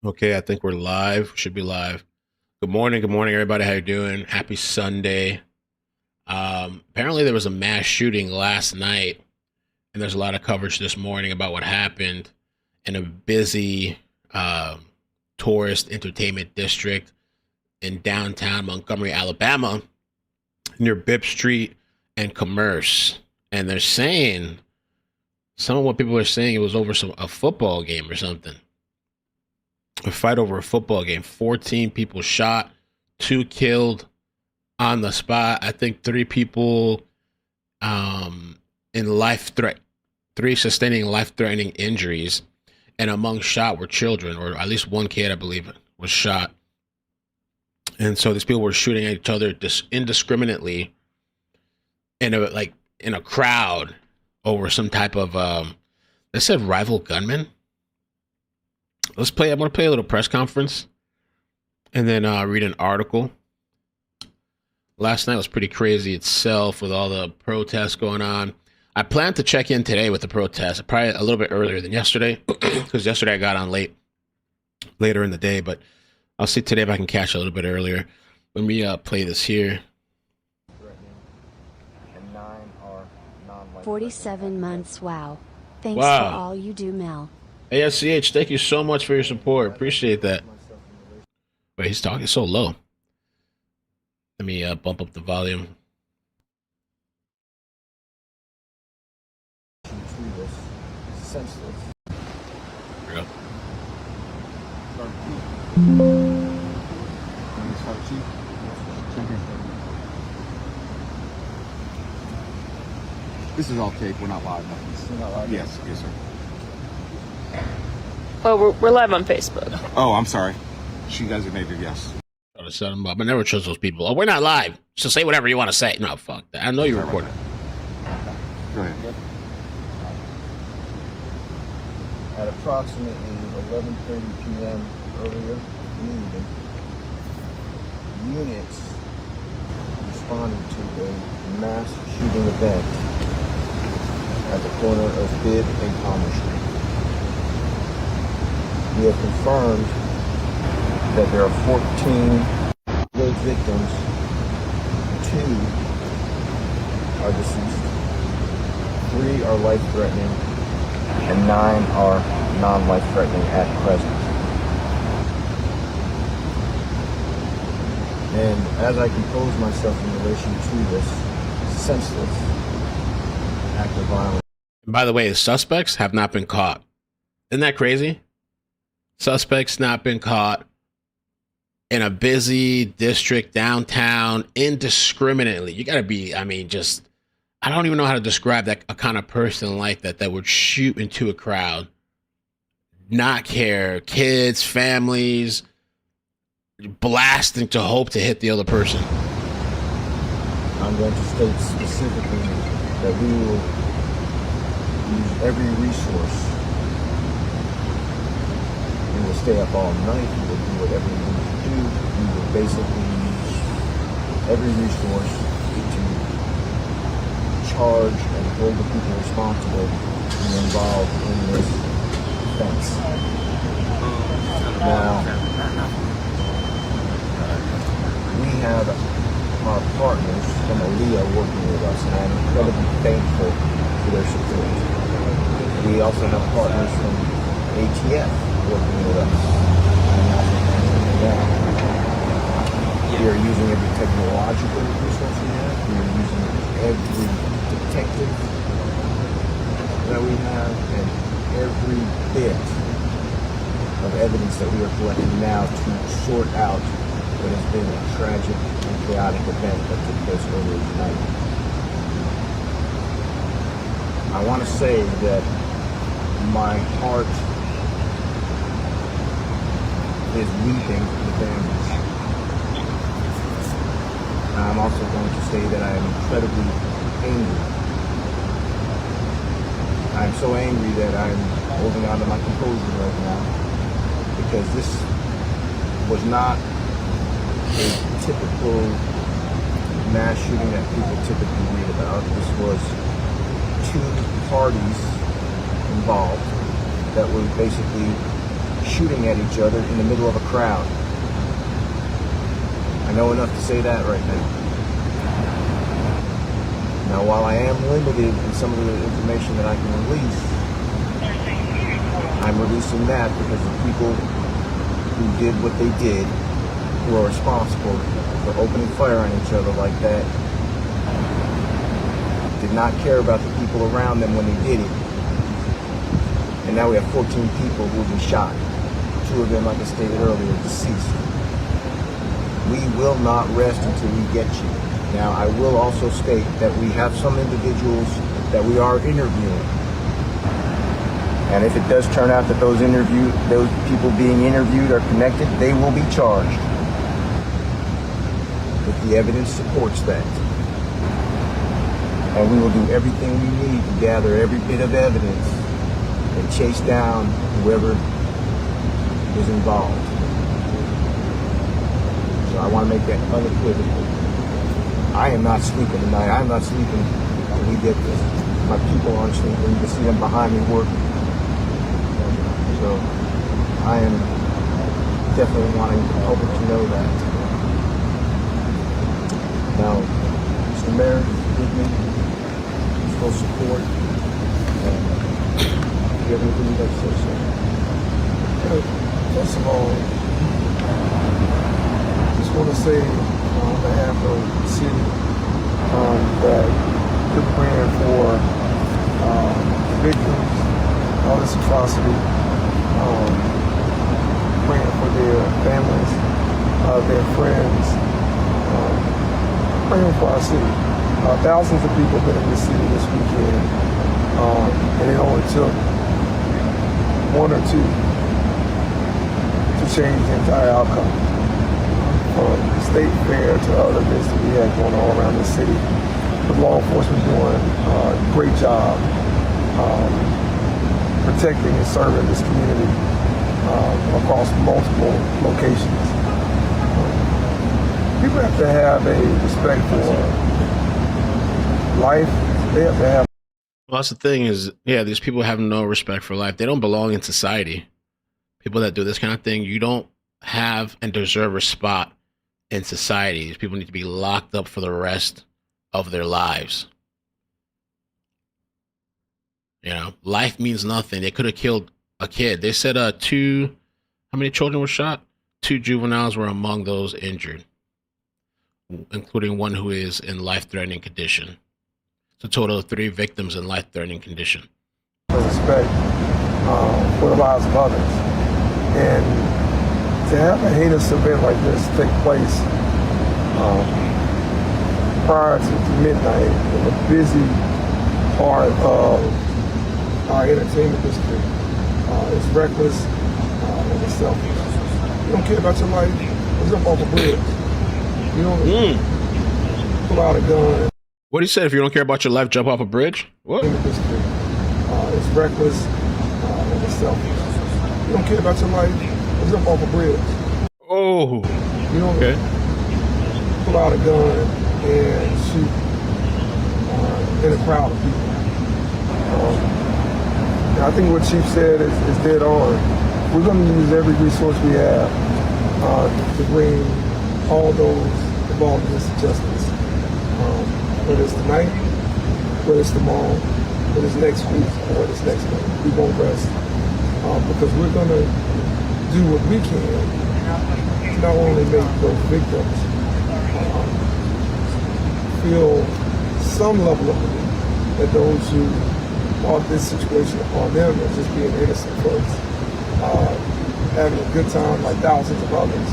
Okay, I think we're live. Should be live. Good morning, everybody. How you doing? Happy Sunday. Apparently there was a mass shooting last night, and there's a lot of coverage this morning about what happened in a busy tourist entertainment district in downtown Montgomery, Alabama, near Bibb Street and Commerce. And they're saying some of what people are saying it was over a football game or something. A fight over a football game. 14 people shot, two killed on the spot. I think three people in three sustaining life-threatening injuries, and among shot were children, or at least one kid, I believe, was shot. And so these people were shooting at each other indiscriminately in a crowd over some type of they said rival gunman. I'm going to play a little press conference and then read an article. Last night was pretty crazy itself with all the protests going on. I plan to check in today with the protests, probably a little bit earlier than yesterday, because yesterday I got on later in the day, but I'll see today if I can catch a little bit earlier. Let me play this here. 47 months, wow. Thanks Wow. for all you do, Mel. ASCH, thank you so much for your support. Appreciate that. Wait, he's talking so low. Let me bump up the volume. Senseless. There we go. This is all tape. We're not live. We're not live. Yes, yes, sir. Well, we're live on Facebook. Oh, I'm sorry. She designated yes. Try to set them up. I never trust those people. Oh, we're not live, so say whatever you want to say. No, fuck that. I know you're recording. Go ahead. At approximately 11:30 p.m. earlier in the evening, units responded to a mass shooting event at the corner of Bibb and Palmer Street. We have confirmed that there are 14 road victims. 2 are deceased, 3 are life-threatening, and 9 are non-life-threatening at present. And as I compose myself in relation to this senseless act of violence. And by the way, the suspects have not been caught. Isn't that crazy? Suspects not been caught in a busy district downtown indiscriminately. You got to be, I don't even know how to describe that, a kind of person like that would shoot into a crowd, not care, kids, families, blasting to hope to hit the other person. I'm going to state specifically that we will use every resource. We will stay up all night. We will do whatever we need to do. We will basically use every resource to charge and hold the people responsible and involved in this offense. Now, we have our partners from ALEA working with us, and I'm incredibly thankful for their support. We also have partners from ATF working with us. We are using every technological resource we have. We are using every detective that we have, and every bit of evidence that we are collecting now to sort out what has been a tragic and chaotic event that took place earlier tonight. I want to say that my heart is weeping for the families. And I'm also going to say that I am incredibly angry. I'm so angry that I'm holding on to my composure right now, because this was not a typical mass shooting that people typically read about. This was 2 parties involved that were basically shooting at each other in the middle of a crowd. I know enough to say that right now. Now, while I am limited in some of the information that I can release, I'm releasing that because the people who did what they did, who are responsible for opening fire on each other like that, did not care about the people around them when they did it. And now we have 14 people who have been shot. 2 of them, like I stated earlier, deceased. We will not rest until we get you. Now, I will also state that we have some individuals that we are interviewing. And if it does turn out that those people being interviewed are connected, they will be charged. If the evidence supports that. And we will do everything we need to gather every bit of evidence and chase down whoever is involved. So I want to make that unequivocal. I am not sleeping tonight. I'm not sleeping when we get this. My people aren't sleeping. You can see them behind me working. So I am definitely wanting the public to know that. Now, Mr. Mayor, with me, full support. Do you have anything you'd like to say, sir? First of all, I just want to say on behalf of the city that we're praying for victims of this atrocity, praying for their families, their friends, praying for our city. Thousands of people have been in the city this weekend, and it only took 1 or 2 to change the entire outcome. From the state fair to other events that we had going on around the city. The law enforcement doing a great job protecting and serving this community across multiple locations. People have to have a respect for life. They have to have. Well, that's the thing is, yeah, these people have no respect for life. They don't belong in society. People that do this kind of thing, you don't have and deserve a spot in society. These people need to be locked up for the rest of their lives. You know, life means nothing. They could have killed a kid. They said how many children were shot? 2 juveniles were among those injured, including one who is in life-threatening condition. It's a total of 3 victims in life-threatening condition. Respect for the lives of others. And to have a heinous event like this take place prior to midnight in a busy part of our entertainment district is reckless and it's selfish. You don't care about your life, you jump off a bridge. You don't pull out a gun. What he said, if you don't care about your life, jump off a bridge? What? It's reckless and it's selfish. You don't care about your life, you jump off a bridge. Oh. You don't pull out a gun and shoot in a crowd of people. I think what Chief said is dead on. We're going to use every resource we have to bring all those involved in this to justice. Whether it's tonight, whether it's tomorrow, whether it's next week, or whether it's next month. We won't rest because we're going to do what we can to not only make those victims feel some level of relief that those who brought this situation upon them as just being innocent folks, having a good time like thousands of others,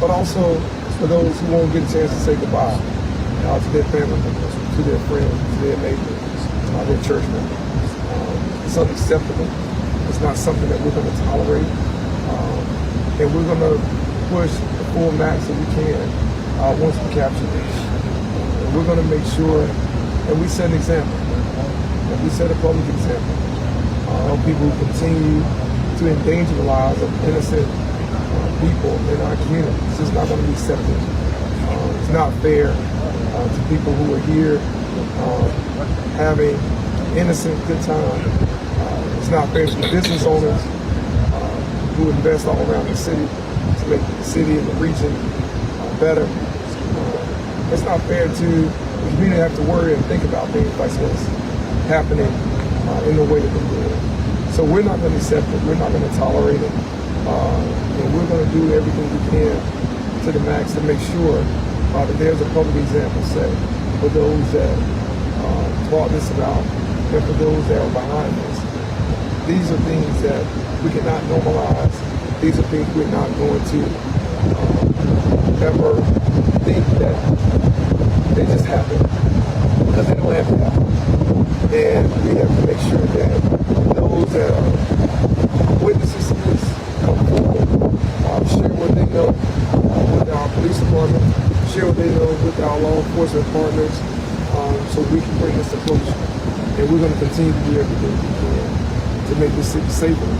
but also for those who won't get a chance to say goodbye to their family members, to their friends, to their neighbors, their church members. It's unacceptable. It's not something that we're going to tolerate. And we're going to push the full max that we can once we capture this. And we're going to make sure that we set an example, that we set a public example of people who continue to endanger the lives of innocent people in our community. It's just not going to be accepted. It's not fair to people who are here having innocent good time. It's not fair to business owners who invest all around the city to make the city and the region better. It's not fair to the community have to worry and think about things like what's happening in the way that they're doing. So we're not going to accept it. We're not going to tolerate it. And we're going to do everything we can to the max to make sure that there's a public example set for those that brought this about and for those that are behind this. These are things that we cannot normalize. These are things we're not going to ever think that they just happen, because they don't have to happen. And we have to make sure that those that are witnesses to this come forward, share what they know with our police department, share what they know with our law enforcement partners, so we can bring this to closure. And we're going to continue to do everything we can to make this city safer.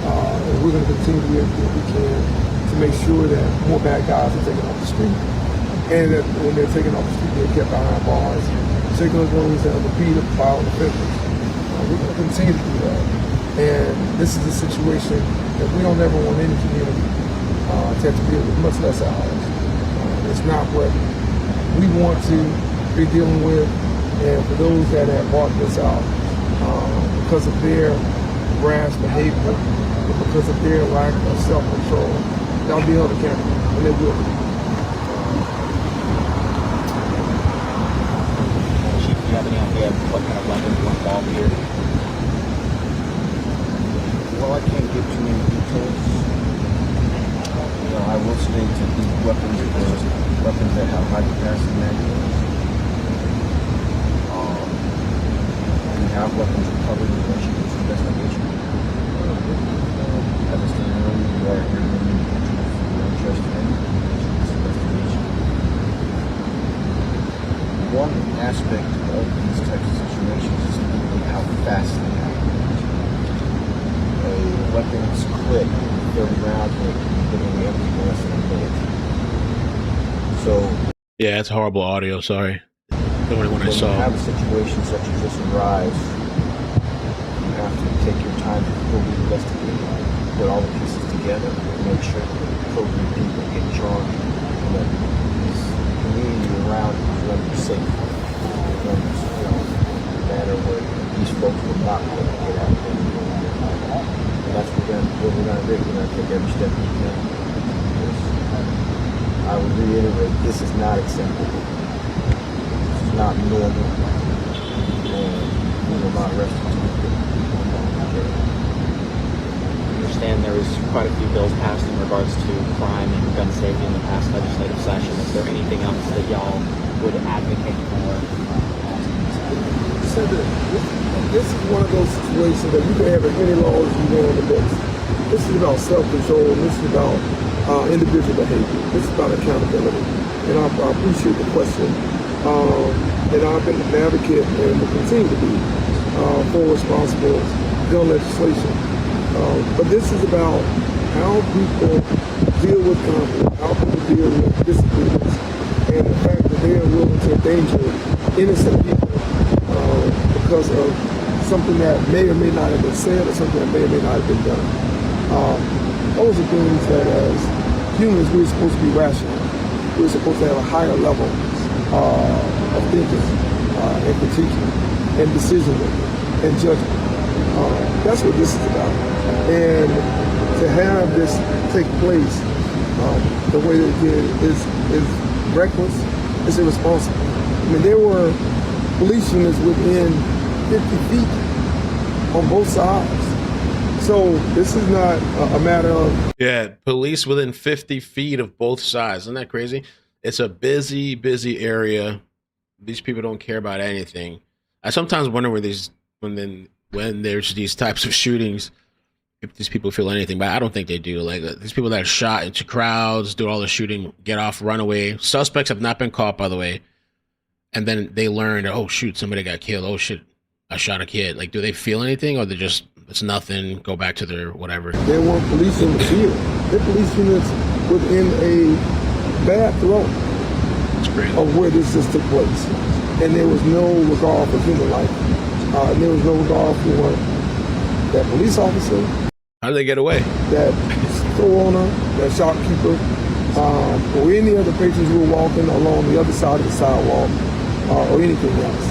And we're going to continue to do everything we can to make sure that more bad guys are taken off the street. And that when they're taken off the street, they're kept behind bars, particularly those that are repeated violent offenders. We're going to continue to do that. And this is a situation that we don't ever want any community to have to deal with, much less ours. It's not what we want to be dealing with. And for those that have brought this out because of their rash behavior, and because of their lack of self-control, they'll be held accountable, and they will be. Chief, do you have any idea what kind of weapons were involved here? Well, I can't give too many details. You know, I will state that these weapons are weapons that have high capacity magazines. We have weapons recovered in connection with this investigation. As I stated earlier, we are here to individuals who are interested in this investigation. One aspect of these types of situations is simply how fast they happen. A weapon's clip, 30 rounds, will be literally empty in less than a minute. So, Yeah, it's horrible audio. Sorry. The only one I when saw. you have a situation such as this arise, you have to take your time to fully investigate, put all the pieces together, and make sure that the appropriate people get charged, and that this community around is rendered safe, rendered, in a manner where these folks will not be able to get out of it. And that's what we're going to do. We're going to take every step we can. I would reiterate, this is not acceptable. Not normal, and we will not rest until we get people in jail. I understand there was quite a few bills passed in regards to crime and gun safety in the past legislative session. Is there anything else that y'all would advocate for? So this is one of those situations that you can have as many laws as you want on the books. This is about self-control, and this is about individual behavior. This is about accountability. And I appreciate the question. And I've been an advocate and will continue to be for responsible gun legislation. But this is about how people deal with conflict, how people deal with disagreements, and the fact that they are willing to endanger innocent people because of something that may or may not have been said or something that may or may not have been done. Those are things that as humans we're supposed to be rational. We're supposed to have a higher level of thinking and critiquing and decision making and judgment. That's what this is about. And to have this take place the way that it did is reckless, it's irresponsible. I mean, there were police units within 50 feet on both sides. So this is not a matter of... Yeah, police within 50 feet of both sides. Isn't that crazy? It's a busy, busy area. These people don't care about anything. I sometimes wonder when there's these types of shootings, if these people feel anything, but I don't think they do. Like these people that are shot into crowds, do all the shooting, get off, run away. Suspects have not been caught, by the way. And then they learn, oh shoot, somebody got killed. Oh shit, I shot a kid. Like, do they feel anything, or they just, it's nothing, go back to their whatever? There weren't police in the field. There were police units within a bad throw of where this just took place. And there was no regard for human life. There was no regard for that police officer. How did they get away? That store owner, that shopkeeper, or any other patrons who are walking along the other side of the sidewalk, or anything else.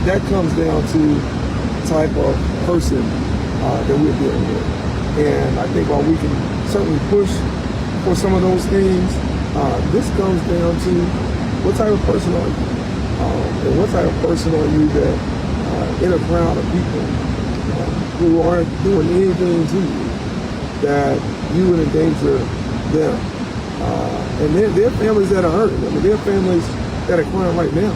That comes down to the type of person that we're dealing with. And I think while we can certainly push for some of those things, this comes down to what type of person are you? And what type of person are you that in a crowd of people who aren't doing anything to you, that you would endanger them. And there are families that are hurting. I mean, there are families that are crying right now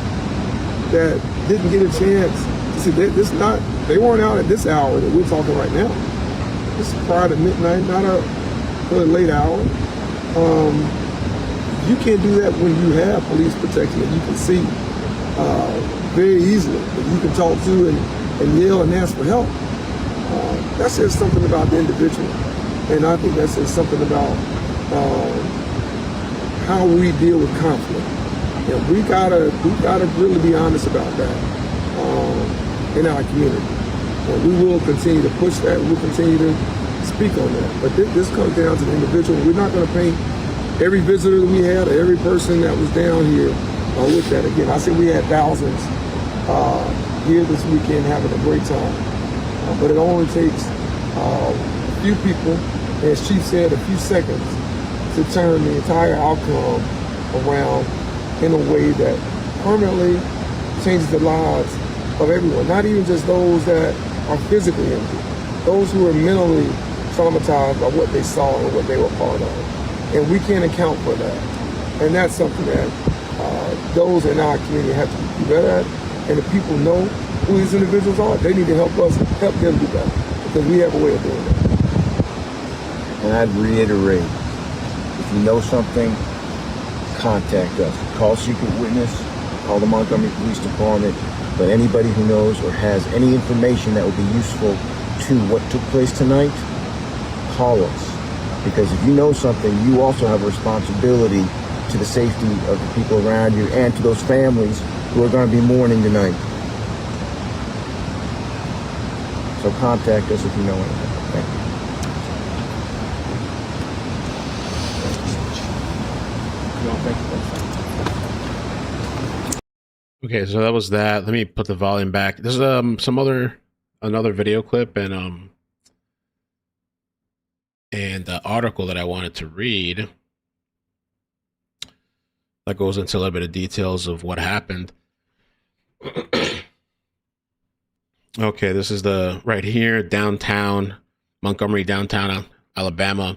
that didn't get a chance to see. They weren't out at this hour that we're talking right now. This is prior to midnight, not a really late hour. You can't do that when you have police protection that you can see very easily, that you can talk to and yell and ask for help. That says something about the individual. And I think that says something about how we deal with conflict. And we gotta really be honest about that in our community. And we will continue to push that. We'll continue to speak on that. But this comes down to the individual. We're not going to paint every visitor that we had or every person that was down here with that. Again, I said we had thousands here this weekend having a great time. But it only takes a few people, as Chief said, a few seconds to turn the entire outcome around in a way that permanently changes the lives of everyone, not even just those that are physically injured, those who are mentally traumatized by what they saw and what they were part of. And we can't account for that. And that's something that those in our community have to be better at. And if people know who these individuals are, they need to help them do better, because we have a way of doing that. And I'd reiterate, if you know something, contact us. Call Secret Witness, call the Montgomery Police Department, but anybody who knows or has any information that would be useful to what took place tonight, call us. Because if you know something, you also have a responsibility to the safety of the people around you and to those families who are going to be mourning tonight. So contact us if you know anything. Thank you. Okay, so that was that. Let me put the volume back. There's another video clip and the article that I wanted to read that goes into a little bit of details of what happened. Okay, this is the right here, downtown Montgomery, downtown Alabama.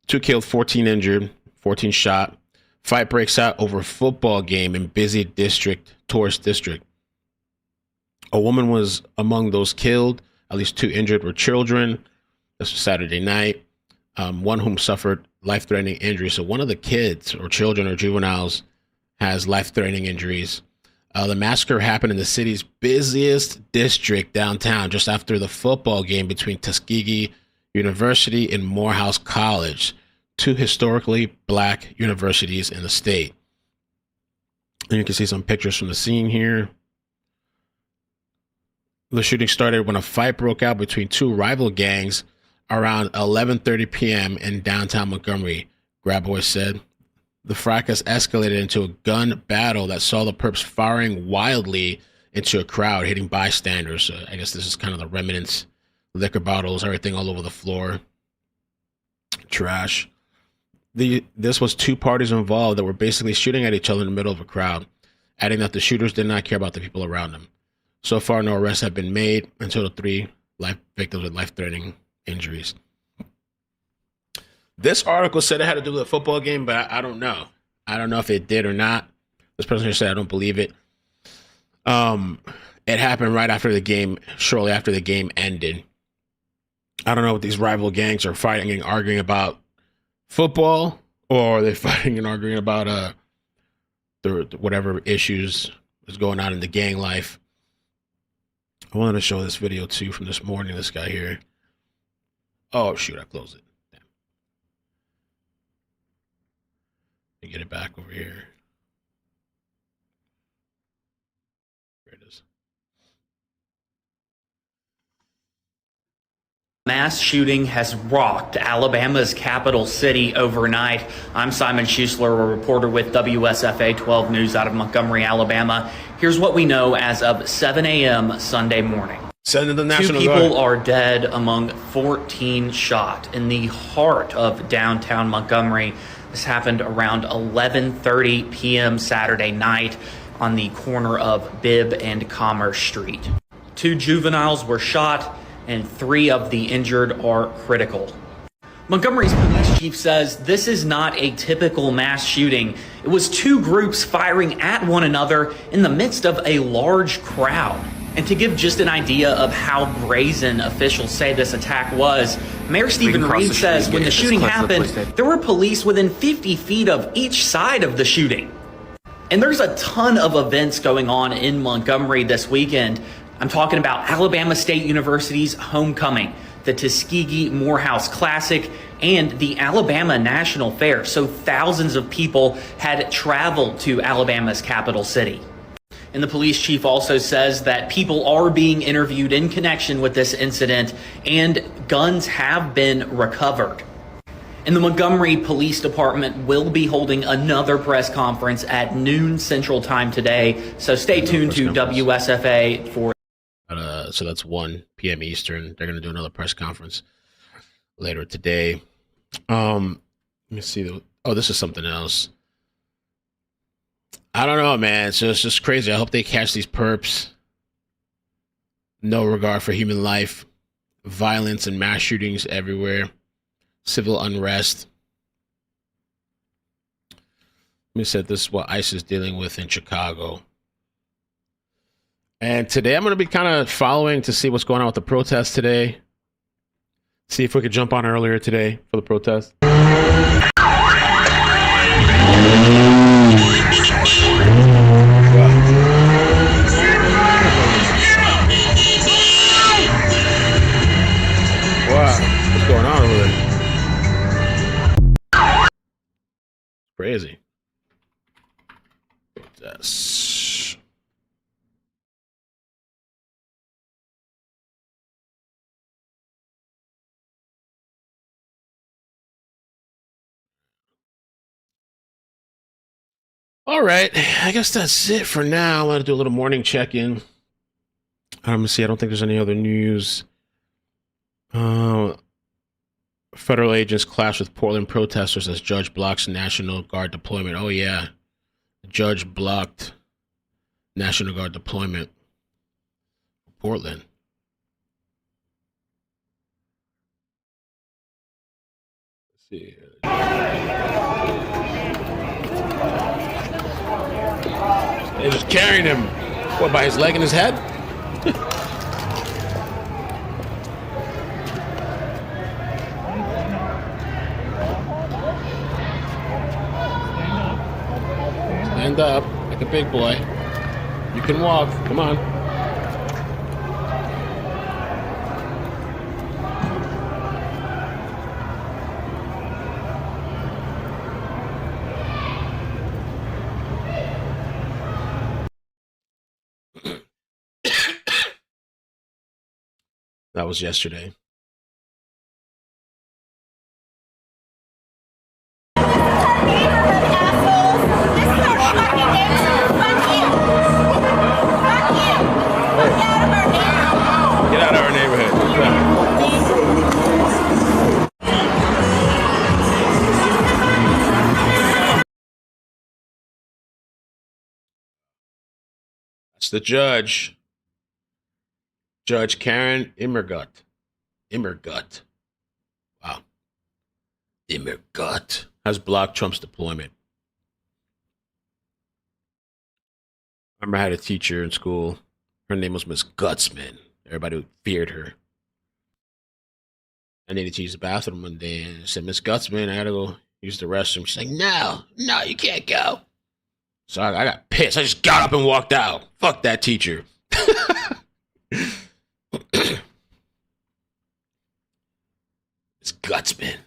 2 killed, 14 injured, 14 shot. Fight breaks out over a football game in busy tourist district. A woman was among those killed. At least 2 injured were children. This was Saturday night. One whom suffered life-threatening injuries. So one of the kids or children or juveniles has life-threatening injuries. The massacre happened in the city's busiest district downtown, just after the football game between Tuskegee University and Morehouse College, 2 historically black universities in the state. And you can see some pictures from the scene here. The shooting started when a fight broke out between 2 rival gangs around 11:30 p.m. in downtown Montgomery, Graboys said. The fracas escalated into a gun battle that saw the perps firing wildly into a crowd, hitting bystanders. I guess this is kind of the remnants, liquor bottles, everything all over the floor. Trash. This was 2 parties involved that were basically shooting at each other in the middle of a crowd, adding that the shooters did not care about the people around them. So far, no arrests have been made until the 3 victims with life-threatening injuries. This article said it had to do with a football game, but I don't know. I don't know if it did or not. This person here said I don't believe it. It happened right after the game, shortly after the game ended. I don't know what these rival gangs are fighting and arguing about football, or are they fighting and arguing about whatever issues is going on in the gang life. I wanted to show this video too from this morning. This guy here. Oh shoot! I closed it. Damn. Let me get it back over here. There it is. Mass shooting has rocked Alabama's capital city overnight. I'm Simon Schuessler, a reporter with WSFA 12 News out of Montgomery, Alabama. Here's what we know as of 7 a.m. Sunday morning. Send in the National Two people Guard. are dead among 14 shot in the heart of downtown Montgomery. This happened around 11:30 p.m. Saturday night on the corner of Bibb and Commerce Street. 2 juveniles were shot, and 3 of the injured are critical. Montgomery's police chief says this is not a typical mass shooting. It was 2 groups firing at one another in the midst of a large crowd. And to give just an idea of how brazen officials say this attack was, Mayor Stephen Reed says when the shooting happened, there were police within 50 feet of each side of the shooting. And there's a ton of events going on in Montgomery this weekend. I'm talking about Alabama State University's homecoming, the Tuskegee Morehouse Classic, and the Alabama National Fair. So thousands of people had traveled to Alabama's capital city. And the police chief also says that people are being interviewed in connection with this incident and guns have been recovered. And the Montgomery Police Department will be holding another press conference at noon Central Time today. So stay tuned to WSFA for. So that's 1 p.m. Eastern. They're going to do another press conference later today. Let me see. Oh, this is something else. I don't know, man. It's just crazy. I hope they catch these perps. No regard for human life. Violence and mass shootings everywhere. Civil unrest. Let me say this is what ICE is dealing with in Chicago. And today I'm going to be kind of following to see what's going on with the protest today. See if we could jump on earlier today for the protest. Wow, what's going on over there? Crazy. Protests. All right, I guess that's it for now. I'm going to do a little morning check-in. Let me see. I don't think there's any other news. Federal agents clash with Portland protesters as judge blocks National Guard deployment. Oh, yeah. The judge blocked National Guard deployment. Portland. Let's see. They're just carrying him. What, by his leg and his head? Stand up like a big boy. You can walk. Come on. That was yesterday. Get out of our neighborhood. That's the judge. Judge Karen Immergut. Wow. Immergut has blocked Trump's deployment. I remember I had a teacher in school. Her name was Miss Gutsman. Everybody feared her. I needed to use the bathroom one day and I said, Miss Gutsman, I gotta go use the restroom. She's like, no, you can't go. So I got pissed. I just got up and walked out. Fuck that teacher. It's Gutsman.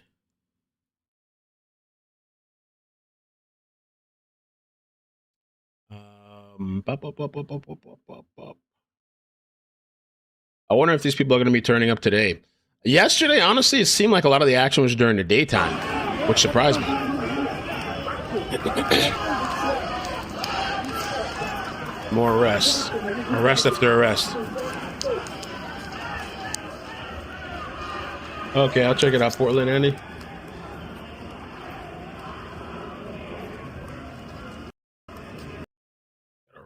I wonder if these people are going to be turning up today. Yesterday, honestly, it seemed like a lot of the action was during the daytime, which surprised me. More arrests. Arrest after arrest. Okay, I'll check it out. Portland, Andy.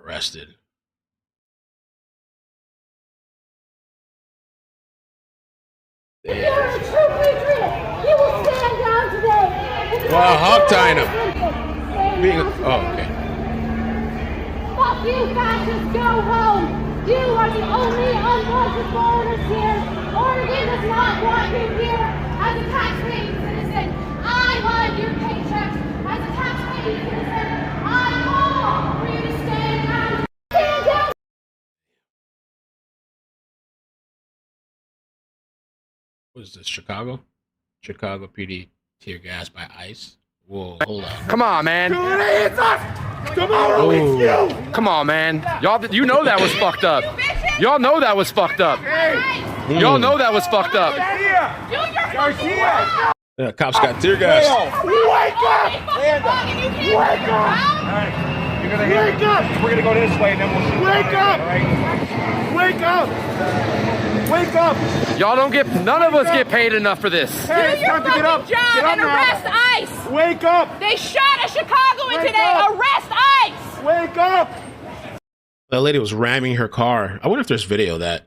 Arrested. If you're a true patriot, you will stand down today. Wow, hog tying him. Okay. Fuck you, fascists, go home. You are the only unwanted foreigners here. Oregon does not want you here as a tax-paying citizen. I want your paychecks as a tax-paying citizen. I call for you to stand down. Stand down. What is this, Chicago? Chicago PD tear gas by ICE. Whoa, hold on. Come on, man. Tomorrow it's you. Come on, man. Y'all, you know that was fucked up. Y'all know that was fucked up. Y'all know that was fucked up. Yeah, cops got tear gas. Wake up! Wake up! You're gonna wake up! We're gonna go this way and then we'll see. Wake up! Wake up! Wake up! Y'all don't get, none of us get paid enough for this. Hey, it's time to get up. Job Get up and now. arrest ICE. Wake up! They shot a Chicagoan Wake today. up. Arrest ICE. Wake up! That lady was ramming her car. I wonder if there's video of that.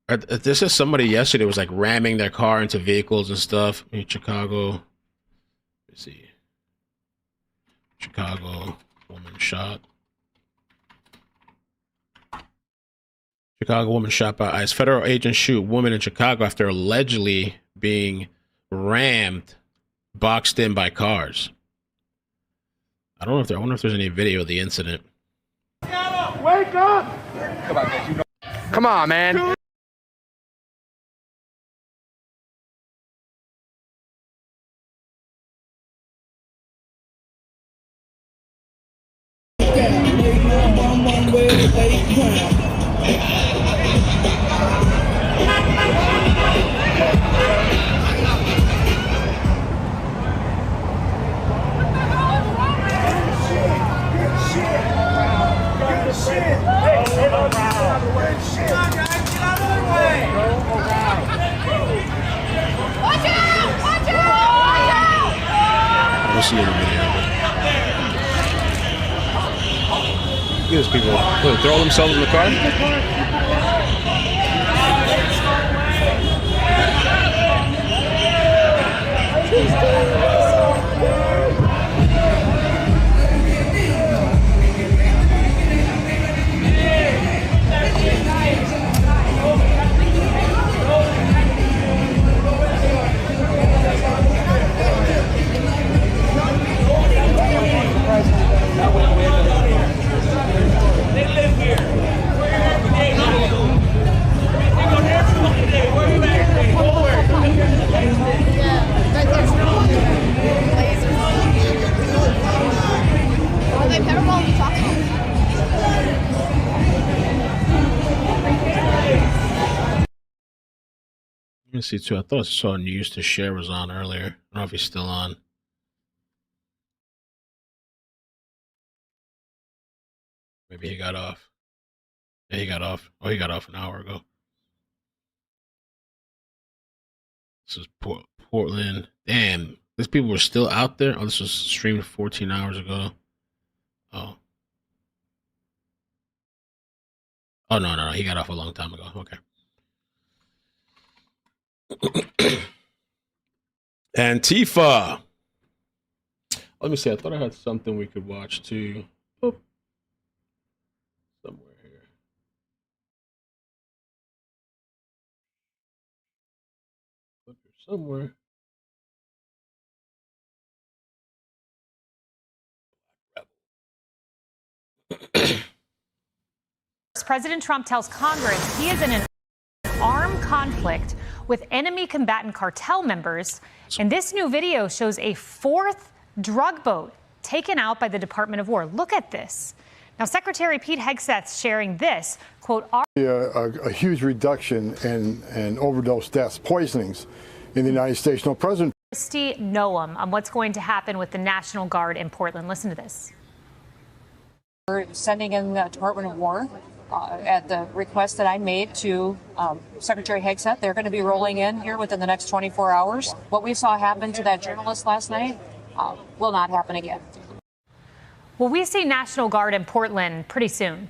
This is somebody yesterday was like ramming their car into vehicles and stuff in Chicago. Let's see. Chicago woman shot. Chicago woman shot by ICE. Federal agents shoot woman in Chicago after allegedly being rammed, boxed in by cars. I don't know if I wonder if there's any video of the incident. Wake up! Come on, man. We'll see in the video. Look at these people. Look, throw themselves in the car. Let me see too. I thought I saw news to share was on earlier. I don't know if he's still on. Maybe he got off. Yeah, he got off. Oh, he got off an hour ago. This is Portland. Damn, these people were still out there. Oh, this was streamed 14 hours ago. Oh. Oh, no. He got off a long time ago. Okay. Antifa. Let me see. I thought I had something we could watch too. Oh. Somewhere here. Look here somewhere. President Trump tells Congress he is in an armed conflict with enemy combatant cartel members, and this new video shows a fourth drug boat taken out by the Department of War. Look at this. Now, Secretary Pete Hegseth's sharing this quote, a huge reduction in overdose deaths, poisonings in the United States. No, President Kristi Noem on what's going to happen with the National Guard in Portland. Listen to this. We're sending in the Department of War at the request that I made to Secretary Hegseth. They're going to be rolling in here within the next 24 hours. What we saw happen to that journalist last night will not happen again. Will we see National Guard in Portland pretty soon?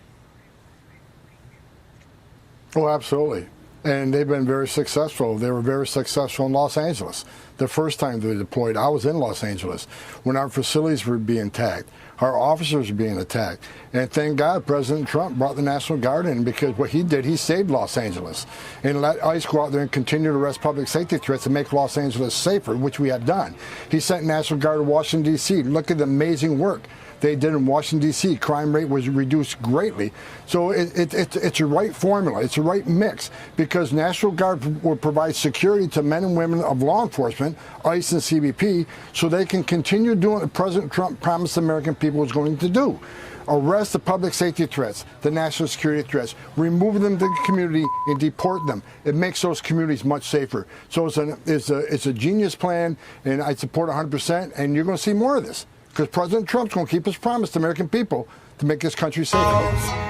Oh, absolutely. And they've been very successful. They were very successful in Los Angeles. The first time they deployed, I was in Los Angeles when our facilities were being attacked. Our officers were being attacked. And thank God President Trump brought the National Guard in, because what he did, he saved Los Angeles and let ICE go out there and continue to arrest public safety threats and make Los Angeles safer, which we have done. He sent National Guard to Washington, D.C. Look at the amazing work they did in Washington, D.C. Crime rate was reduced greatly. So it's a right formula. It's a right mix, because National Guard will provide security to men and women of law enforcement, ICE and CBP, so they can continue doing what President Trump promised the American people was going to do. Arrest the public safety threats, the national security threats, remove them to the community and deport them. It makes those communities much safer. So it's a genius plan, and I support 100%, and you're going to see more of this, because President Trump's going to keep his promise to American people to make this country safer.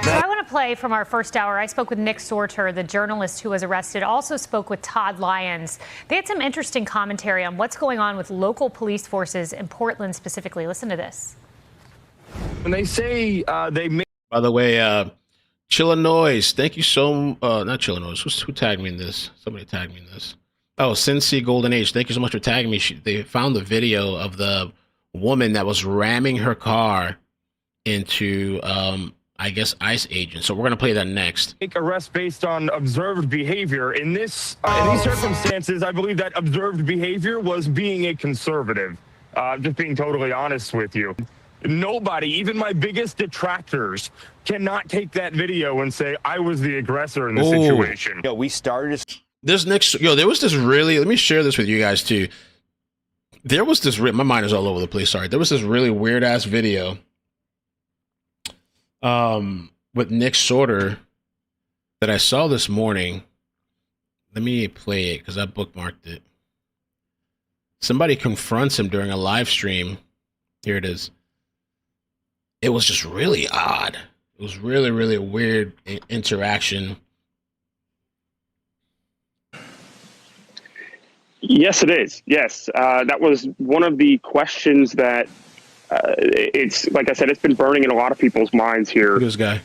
So I want to play from our first hour. I spoke with Nick Sorter, the journalist who was arrested, also spoke with Todd Lyons. They had some interesting commentary on what's going on with local police forces in Portland specifically. Listen to this. When they say they make... By the way, Chillinois, thank you so not Chillinois. Who tagged me in this? Somebody tagged me in this. Oh, Cincy Golden Age, thank you so much for tagging me. They found the video of the woman that was ramming her car into I guess ICE agents. So we're gonna play that next. Make arrests based on observed behavior. In these circumstances, I believe that observed behavior was being a conservative. Just being totally honest with you. Nobody, even my biggest detractors, cannot take that video and say I was the aggressor in the situation. Yo, we started this next. Yo, there was this really. Let me share this with you guys too. There was this. My mind is all over the place. Sorry. There was this really weird ass video. With Nick Sorter that I saw this morning. Let me play it because I bookmarked it. Somebody confronts him during a live stream. Here it is. It was just really odd. It was really, really a weird interaction. Yes, it is. Yes. That was one of the questions that it's, like I said, it's been burning in a lot of people's minds here. This guy.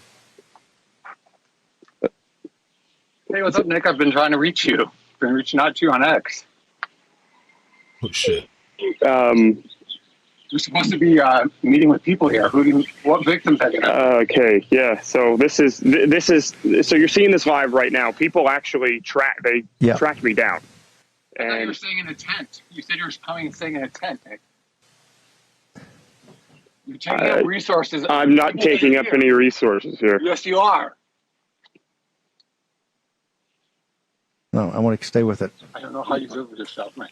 Hey, what's up, Nick? I've been trying to reach you. Been reaching out to you on X. Oh, shit. You're supposed to be meeting with people here. What victims have you had? Okay, yeah. So this is so you're seeing this live right now. People actually tracked me down. I thought you were staying in a tent. You said you were coming and staying in a tent, Nick. You're taking up resources. I'm not taking up any resources here. Yes, you are. No, I want to stay with it. I don't know how you live with yourself, man.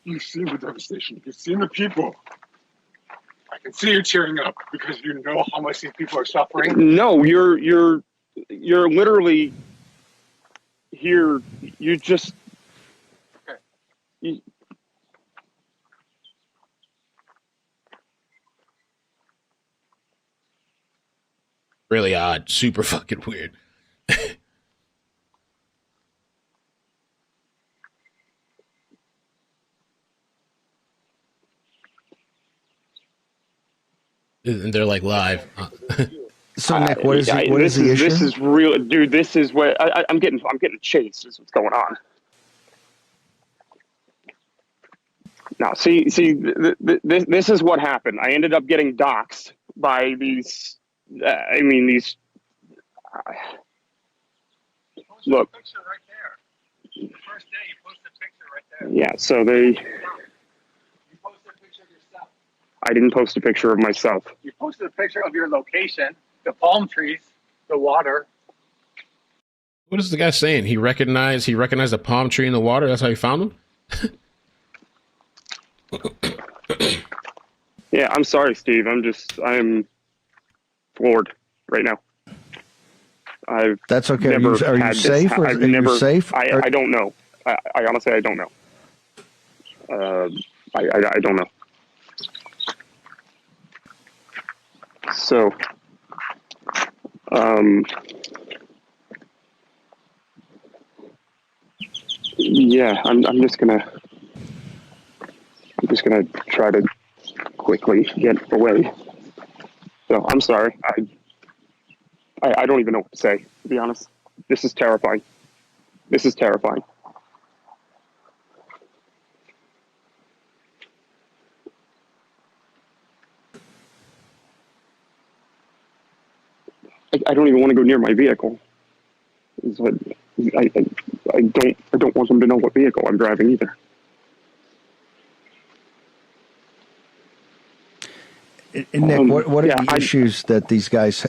You've seen the devastation. You've seen the people. I can see you cheering up because you know how much these people are suffering. No, you're literally here. You just. Okay. Really odd. Super fucking weird. And they're like live. So Nick, what is the issue? This is real, dude. This is what I'm getting chased. Is what's going on. Now, see, this is what happened. I ended up getting doxxed by these. These. Look. Picture right there. The first day you posted a picture right there. Yeah. So they. You posted a picture of yourself. I didn't post a picture of myself. You posted a picture of your location, the palm trees, the water. What is the guy saying? He recognized the palm tree in the water. That's how he found him. Yeah, I'm sorry, Steve. I'm floored right now. I've That's okay. never Are you had this. safe? Or I've are never. you safe? I don't know. I honestly I don't know. I don't know. So, yeah, I'm just gonna try to quickly get away. So I'm sorry. I don't even know what to say, to be honest. This is terrifying. This is terrifying. I don't even want to go near my vehicle. I don't want them to know what vehicle I'm driving either. Nick, what are the issues that these guys?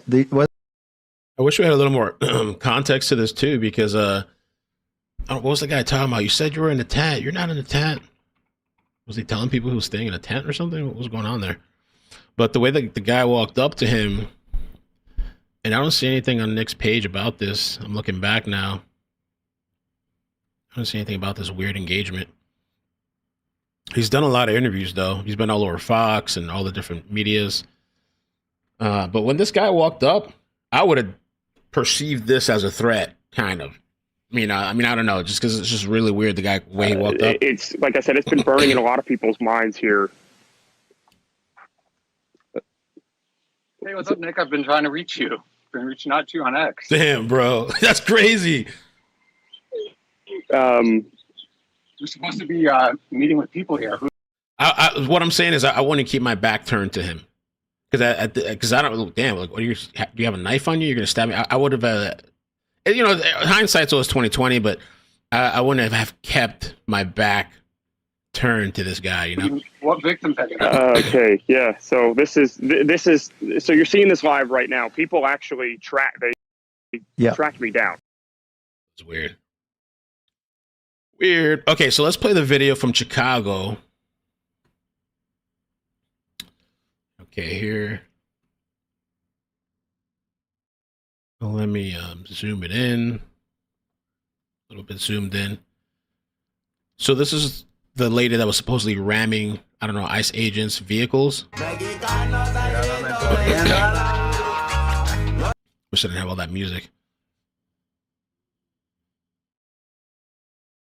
I wish we had a little more context to this too, because what was the guy talking about? You said you were in a tent. You're not in a tent. Was he telling people he was staying in a tent or something? What was going on there? But the way the guy walked up to him, and I don't see anything on Nick's page about this. I'm looking back now. I don't see anything about this weird engagement. He's done a lot of interviews, though. He's been all over Fox and all the different medias. But when this guy walked up, I would have perceived this as a threat, kind of. I don't know, just because it's just really weird the way he walked up. It's like I said, it's been burning in a lot of people's minds here. Hey, what's up, Nick? I've been trying to reach you. Been reaching out to you on X. Damn, bro, that's crazy. You're supposed to be meeting with people here. What I'm saying is, I want to keep my back turned to him, because I don't. Damn, like, do you have a knife on you? You're gonna stab me? I would have. Hindsight's always 20/20, but I wouldn't have kept my back turned to this guy. What victim have you? Okay, yeah. So this is. So you're seeing this live right now. People actually tracked me down. It's weird. Weird. Okay, so let's play the video from Chicago. Okay, here. Well, let me zoom it in. A little bit zoomed in. So this is the lady that was supposedly ramming, I don't know, ICE agents' vehicles. Wish I didn't have all that music.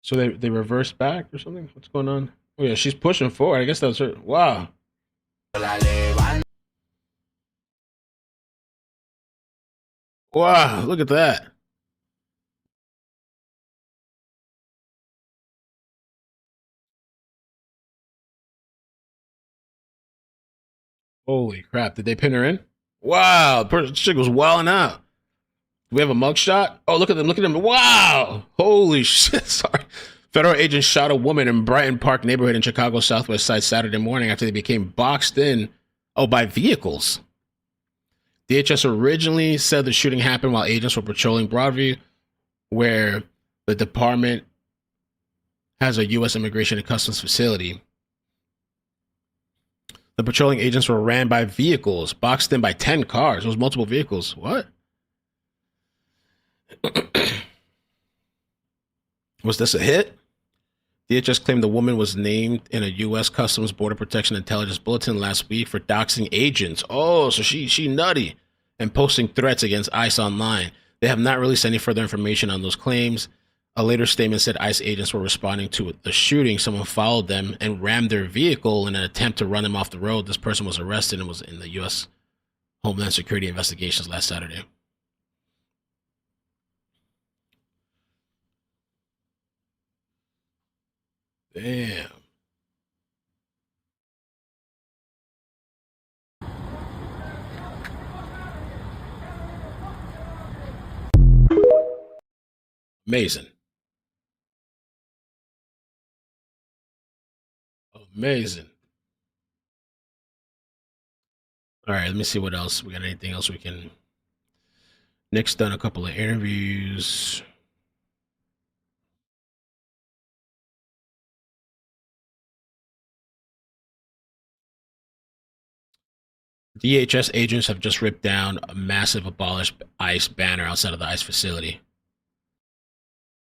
So they reversed back or something? What's going on? Oh yeah, she's pushing forward. I guess that was her. Wow. Wow, look at that. Holy crap. Did they pin her in? Wow, the chick was wilding out. Do we have a mugshot? Oh, look at them. Look at them. Wow. Holy shit. Sorry. Federal agents shot a woman in Brighton Park neighborhood in Chicago's Southwest Side Saturday morning after they became boxed in by vehicles. DHS originally said the shooting happened while agents were patrolling Broadview, where the department has a U.S. Immigration and Customs facility. The patrolling agents were ran by vehicles, boxed in by 10 cars. There was multiple vehicles. What? Was this a hit? DHS claimed the woman was named in a U.S. Customs Border Protection Intelligence Bulletin last week for doxing agents. Oh, so she nutty and posting threats against ICE online. They have not released any further information on those claims. A later statement said ICE agents were responding to the shooting. Someone followed them and rammed their vehicle in an attempt to run them off the road. This person was arrested and was in the U.S. Homeland Security investigations last Saturday. Damn. Amazing. Amazing. All right, let me see what else. We got anything else we can... Nick's done a couple of interviews. DHS agents have just ripped down a massive abolish ICE banner outside of the ICE facility.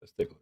Let's take a look.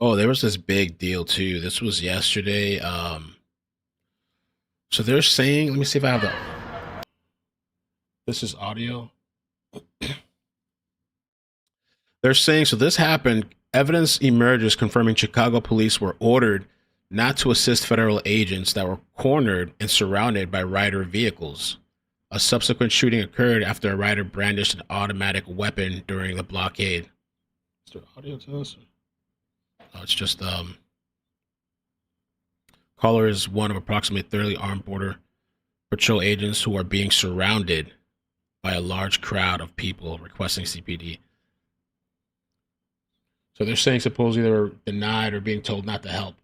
Oh, there was this big deal too. This was yesterday. So they're saying, let me see if I have the. This is audio. They're saying, so this happened. Evidence emerges confirming Chicago police were ordered not to assist federal agents that were cornered and surrounded by rider vehicles. A subsequent shooting occurred after a rider brandished an automatic weapon during the blockade. Is there audio to this? Oh, it's just caller is one of approximately 30 armed border patrol agents who are being surrounded by a large crowd of people requesting CPD. So they're saying supposedly they were denied or being told not to help.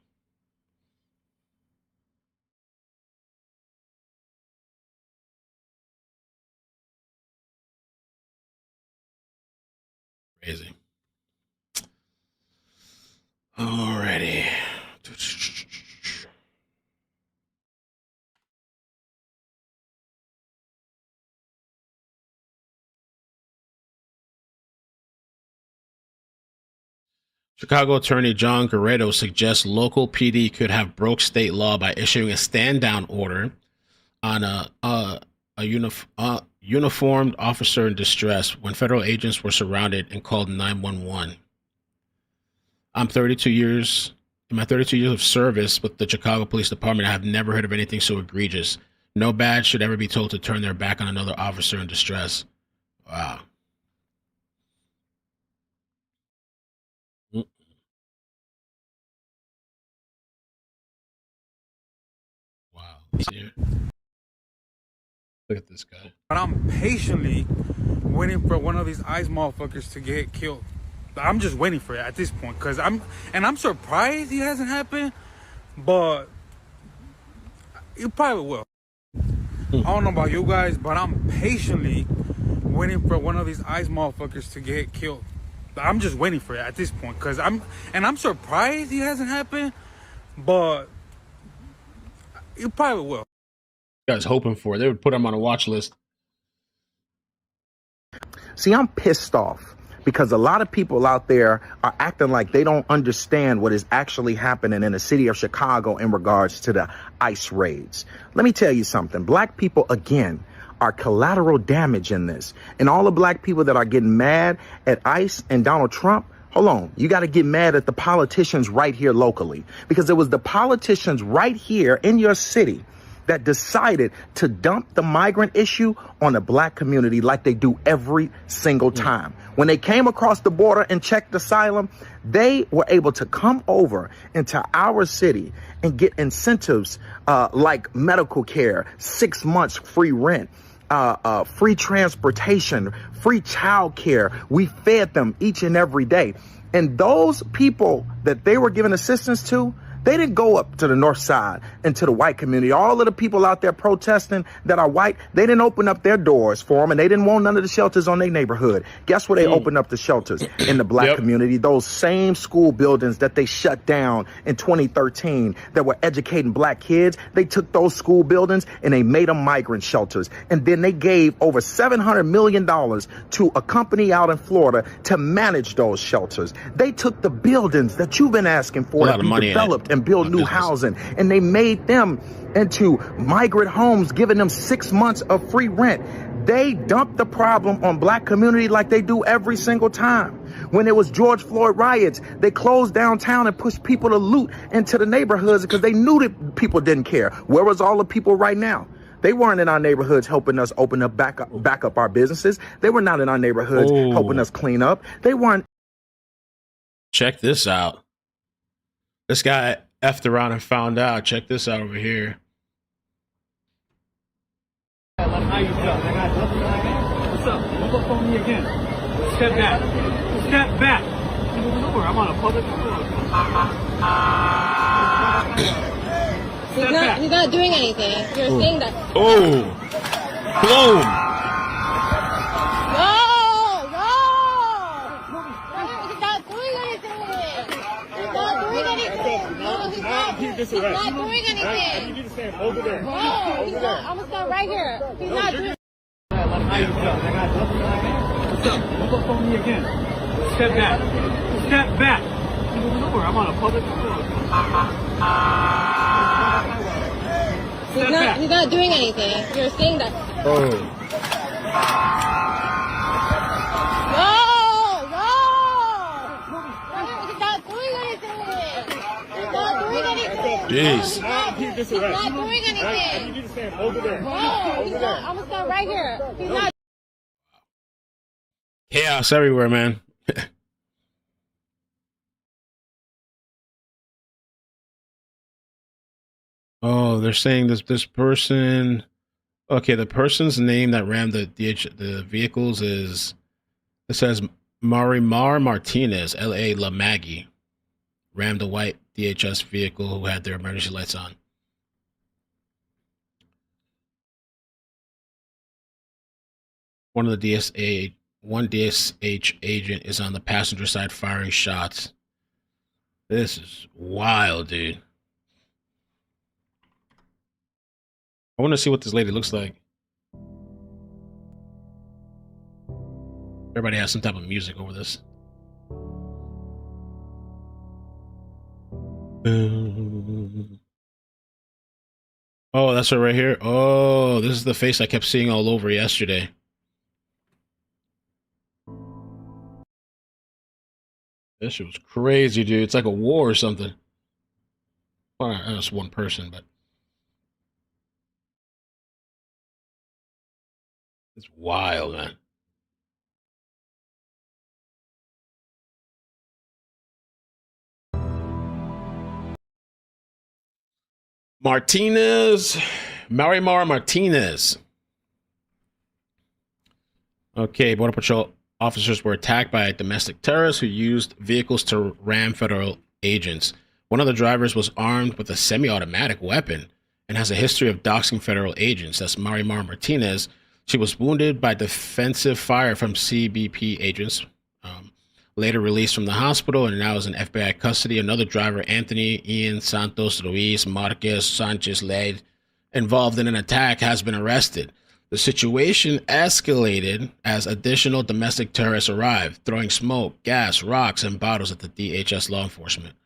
Crazy. Alrighty. Chicago attorney John Garrido suggests local PD could have broke state law by issuing a stand-down order on a uniformed officer in distress when federal agents were surrounded and called 911. In my 32 years of service with the Chicago Police Department, I have never heard of anything so egregious. No badge should ever be told to turn their back on another officer in distress. Wow. Wow. See? Look at this guy. But I'm patiently waiting for one of these ICE motherfuckers to get killed. I'm just waiting for it at this point, because I'm surprised it hasn't happened, but it probably will. I don't know about you guys, but I'm patiently waiting for one of these ICE motherfuckers to get killed. I'm just waiting for it at this point, because I'm surprised it hasn't happened, but it probably will. Guys hoping for it. They would put him on a watch list. See, I'm pissed off because a lot of people out there are acting like they don't understand what is actually happening in the city of Chicago in regards to the ICE raids. Let me tell you something. Black people, again, are collateral damage in this. And all the black people that are getting mad at ICE and Donald Trump, hold on, you got to get mad at the politicians right here locally, because it was the politicians right here in your city that decided to dump the migrant issue on the black community like they do every single time. When they came across the border and checked asylum, they were able to come over into our city and get incentives like medical care, 6 months free rent, free transportation, free child care. We fed them each and every day. And those people that they were giving assistance to, they didn't go up to the north side and to the white community. All of the people out there protesting that are white, they didn't open up their doors for them, and they didn't want none of the shelters on their neighborhood. Guess where they opened up the shelters? In the black community. Those same school buildings that they shut down in 2013 that were educating black kids, they took those school buildings and they made them migrant shelters. And then they gave over $700 million to a company out in Florida to manage those shelters. They took the buildings that you've been asking for to be developed and build new housing, and they made them into migrant homes, giving them 6 months of free rent. They dumped the problem on black community like they do every single time. When it was George Floyd riots, they closed downtown and pushed people to loot into the neighborhoods because they knew that people didn't care. Where was all the people right now? They weren't in our neighborhoods helping us open up back up our businesses. They were not in our neighborhoods helping us clean up. They weren't. Check this out. This guy effed around and found out. Check this out over here. How you feel? What's up? Don't look on me again. Step back. Step back. I'm on a public road. He's not doing anything. You're saying that. Oh, boom. He's not doing anything. He's not doing anything. No, he's not. He's not doing anything. I need you to stand over there. No, he's not. I'm gonna stand right here. He's not doing. How you feel? What's up? Don't look on me again. Step back. Step back. I'm on a public road. He's not doing anything. You're saying that. Oh. He's not doing anything. He's not doing anything. Jeez. He's not doing anything. I need you to stand over there. No, he's not. I'm gonna stand right here. He's not. Chaos everywhere, man. Oh, they're saying this person. Okay, the person's name that rammed the vehicles is. It says Marimar Martinez, L.A. La Maggie, rammed a white DHS vehicle who had their emergency lights on. One DSH agent is on the passenger side firing shots. This is wild, dude. I want to see what this lady looks like. Everybody has some type of music over this. Oh, that's her right here. Oh, this is the face I kept seeing all over yesterday. This shit was crazy, dude. It's like a war or something. Well, that's one person, but it's wild, man. Marimar Martinez. Okay, Border Patrol officers were attacked by domestic terrorists who used vehicles to ram federal agents. One of the drivers was armed with a semi-automatic weapon and has a history of doxing federal agents. That's Marimar Martinez. She was wounded by defensive fire from CBP agents, later released from the hospital and now is in FBI custody. Another driver, Anthony Ian Santos Ruiz Marquez Sanchez Lade, involved in an attack, has been arrested. The situation escalated as additional domestic terrorists arrived, throwing smoke, gas, rocks, and bottles at the DHS law enforcement.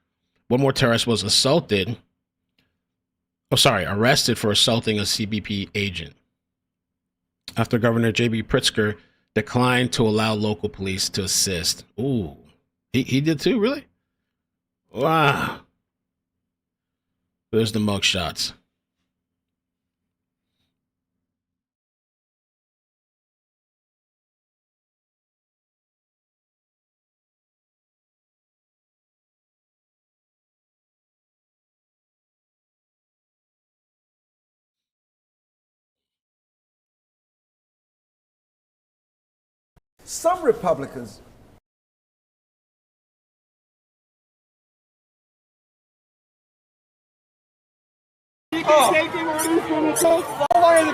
One more terrorist was arrested for assaulting a CBP agent after Governor J.B. Pritzker declined to allow local police to assist. Ooh, he did too, really? Wow. There's the mug shots. Some Republicans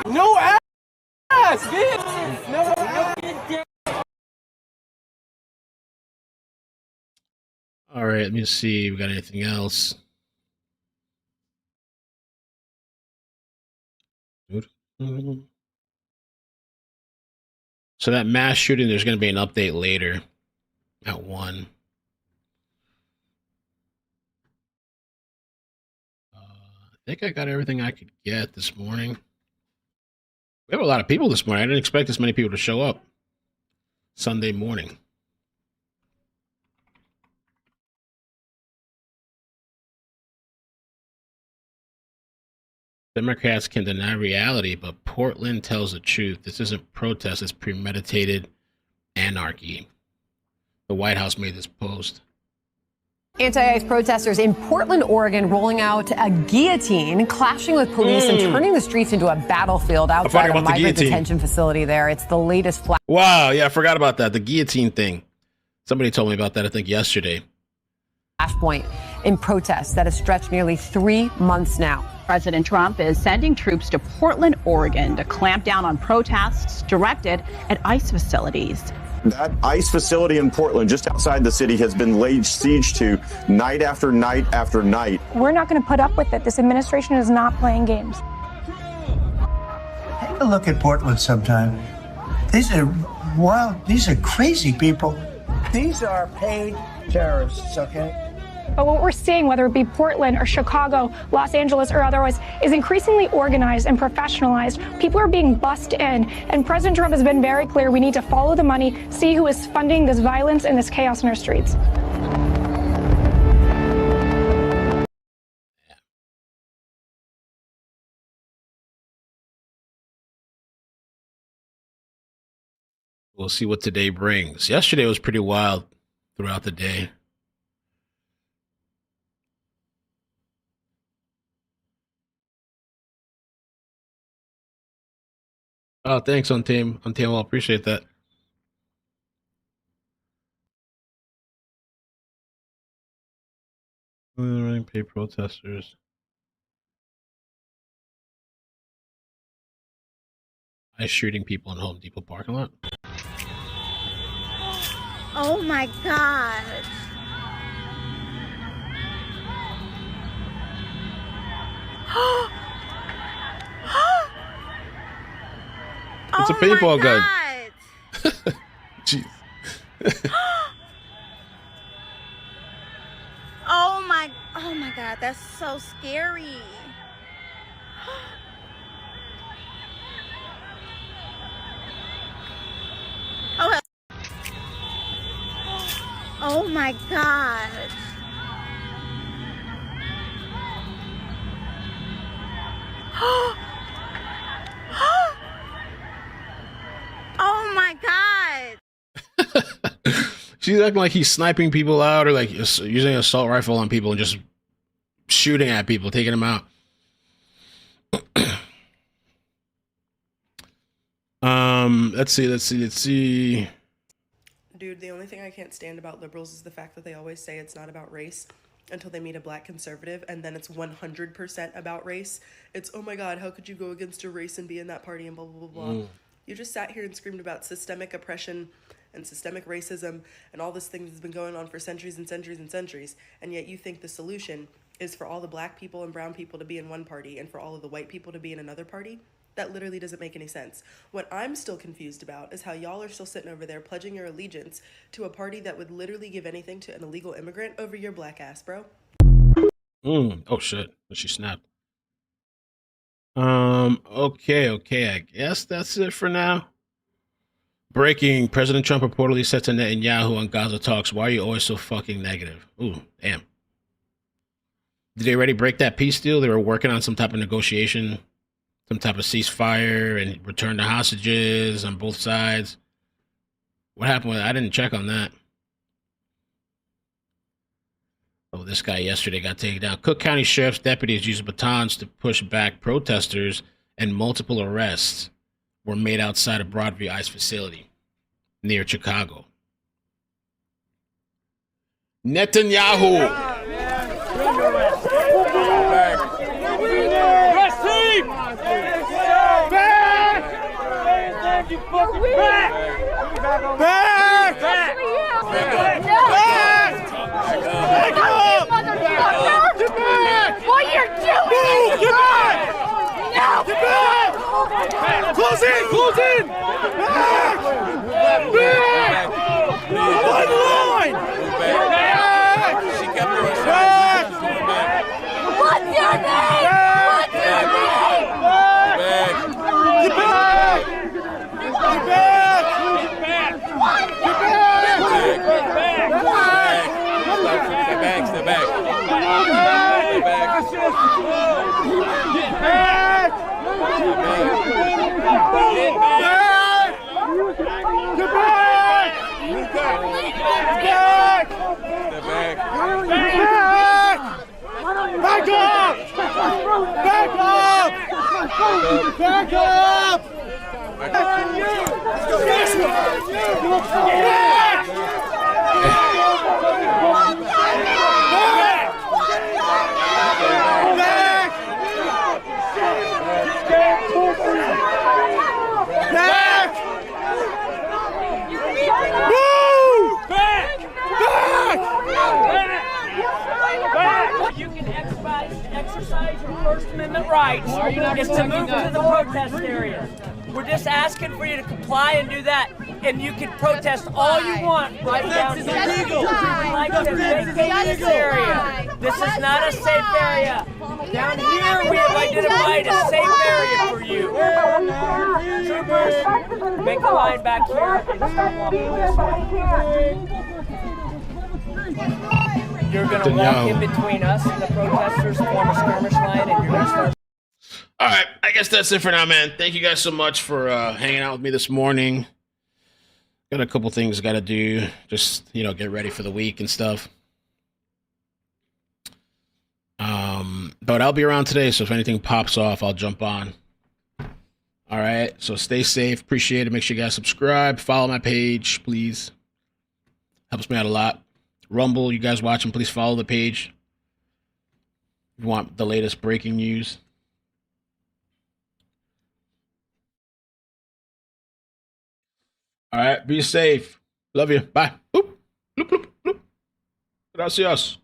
No ass, bitch. No. All right, let me see. We got anything else? So that mass shooting, there's going to be an update later at 1. I think I got everything I could get this morning. We have a lot of people this morning. I didn't expect this many people to show up Sunday morning. Democrats can deny reality, but Portland tells the truth. This isn't protest, it's premeditated anarchy. The White House made this post. Anti-ICE protesters in Portland, Oregon, rolling out a guillotine, clashing with police and turning the streets into a battlefield outside a migrant detention facility there. It's the latest flash. Wow, yeah, I forgot about that. The guillotine thing. Somebody told me about that, I think, yesterday. Flashpoint in protests that has stretched nearly 3 months now. President Trump is sending troops to Portland, Oregon to clamp down on protests directed at ICE facilities. That ICE facility in Portland, just outside the city, has been laid siege to night after night after night. We're not going to put up with it. This administration is not playing games. Take a look at Portland sometime. These are wild, these are crazy people. These are paid terrorists, okay? But what we're seeing, whether it be Portland or Chicago, Los Angeles or otherwise, is increasingly organized and professionalized. People are being bussed in, and President Trump has been very clear we need to follow the money, see who is funding this violence and this chaos in our streets. We'll see what today brings. Yesterday was pretty wild throughout the day. Oh, thanks, Untamed. Well, appreciate that. Pay protesters. ICE shooting people in Home Depot parking lot. Oh my God. It's a paintball gun. Jeez. Oh my God, that's so scary. Oh my God. Oh my God. She's acting like he's sniping people out or like using an assault rifle on people and just shooting at people, taking them out. Let's see. Dude, the only thing I can't stand about liberals is the fact that they always say it's not about race until they meet a black conservative, and then it's 100% about race. It's, oh my God, how could you go against a race and be in that party and blah, blah, blah, blah. You just sat here and screamed about systemic oppression and systemic racism and all this thing that's been going on for centuries and centuries and centuries, and yet you think the solution is for all the black people and brown people to be in one party and for all of the white people to be in another party? That literally doesn't make any sense. What I'm still confused about is how y'all are still sitting over there pledging your allegiance to a party that would literally give anything to an illegal immigrant over your black ass, bro. Oh shit. She snapped. Okay. I guess that's it for now. Breaking. President Trump reportedly said to Netanyahu on Gaza talks, "Why are you always so fucking negative?" Ooh, damn. Did they already break that peace deal? They were working on some type of negotiation, some type of ceasefire and return to hostages on both sides. What happened with it? I didn't check on that. Oh, this guy yesterday got taken down. Cook County Sheriff's deputies used batons to push back protesters, and multiple arrests were made outside of Broadview ICE facility near Chicago. Netanyahu. What you're doing is wrong! No! Get back! Close in! Back! One line! Back! She kept her back! What's your name? Get back! Get back! Step back! Get back! Back up! Back up! Back up! You can exercise your First Amendment rights. Is to move to the protest area. We're just asking for you to comply and do that, and you can protest all you want right down here. We would like to vacate this area. This is not a safe area. Down here, we have identified a safe area for you. Troopers, make a line back here and start walking this way. You're going to walk in between us and the protesters, form a skirmish line, and you're going to start. All right, I guess that's it for now, man. Thank you guys so much for hanging out with me this morning. Got a couple things got to do. Just, get ready for the week and stuff. But I'll be around today, so if anything pops off, I'll jump on. All right, so stay safe. Appreciate it. Make sure you guys subscribe. Follow my page, please. Helps me out a lot. Rumble, you guys watching, please follow the page. If you want the latest breaking news. All right, be safe. Love you. Bye. Boop, bloop, bloop, bloop. Gracias.